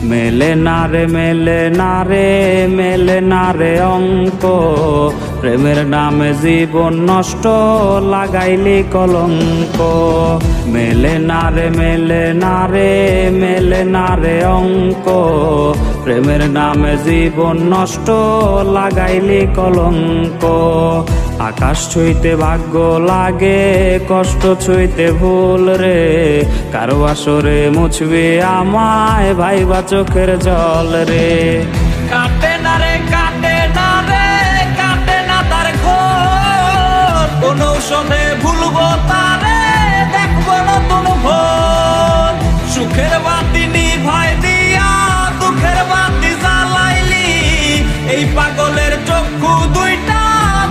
মেলে না রে মেলে না রে মেলে না রে অঙ্ক, প্রেমের নামে জীবন নষ্ট লাগাইলি কলঙ্ক। মেলে না রে মেলে না রে মেলে না রে অঙ্ক, প্রেমের নামে জীবন নষ্ট লাগাইলি কলঙ্ক। আকাশ ছুঁইতে ভাগ্য লাগে, কষ্ট ছুঁইতে ভুল রে, কারো আসরে মুছবে আমায় ভাইবা চোখের জল রে। কাটে না রে কাটে না রে কাটে না তার ঘোর, কোন ঔষধে ভুলবো তারে দেখবো নতুন ভোর। সুখের বাতি নিভাই দিয়া দুঃখের বাতি জ্বালাইলি, এই পাগলের চক্ষু দুইটা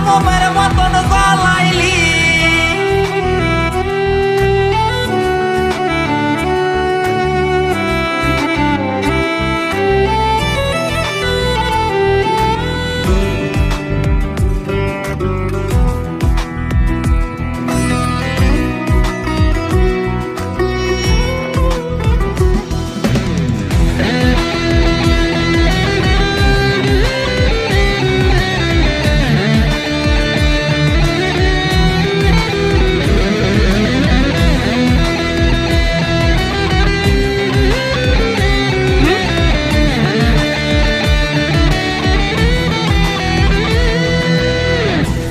মোমের মতন জ্বালাইলি।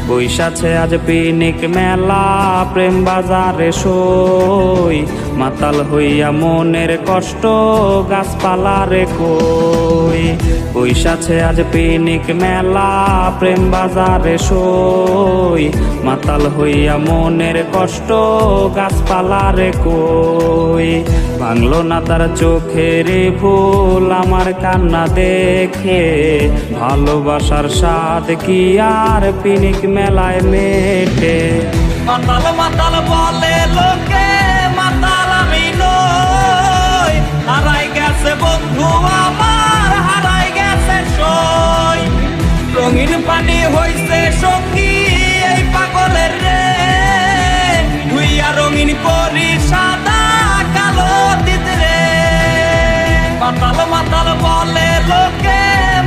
বৈশাছে আজ পিনিক মেলা, প্রেম বাজারে সই, মাতাল হইয়া মনের কষ্ট গাছপালারে কই। বৈশাছে আজ পিনিক মেলা, প্রেম বাজারে সই, মাতাল হইয়া মনের কষ্ট গাছপালারে কই। ভাঙলো না তার চোখের ফুল আমার কান্না দেখে, ভালোবাসার স্বাদ কি আর পিনিক মেলায় মেটে। মাতাল মাতাল বলে লোকে, মাতাল আমি নই, হারাই গেছে বন্ধু আমার হারাই গেছে সই। রঙিন পানি হইছে সঙ্গী এই পাগলের রে, ধুইয়া রঙিন করি সাদা কালো দিত রে। মাতাল মাতাল বলে লোকে,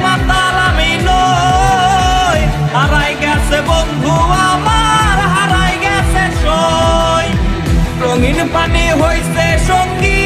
মাতাল আমি নই, হারাই গেছে বন্ধু আমার হারাই গেছে সই। রঙিন পানি হইছে সঙ্গী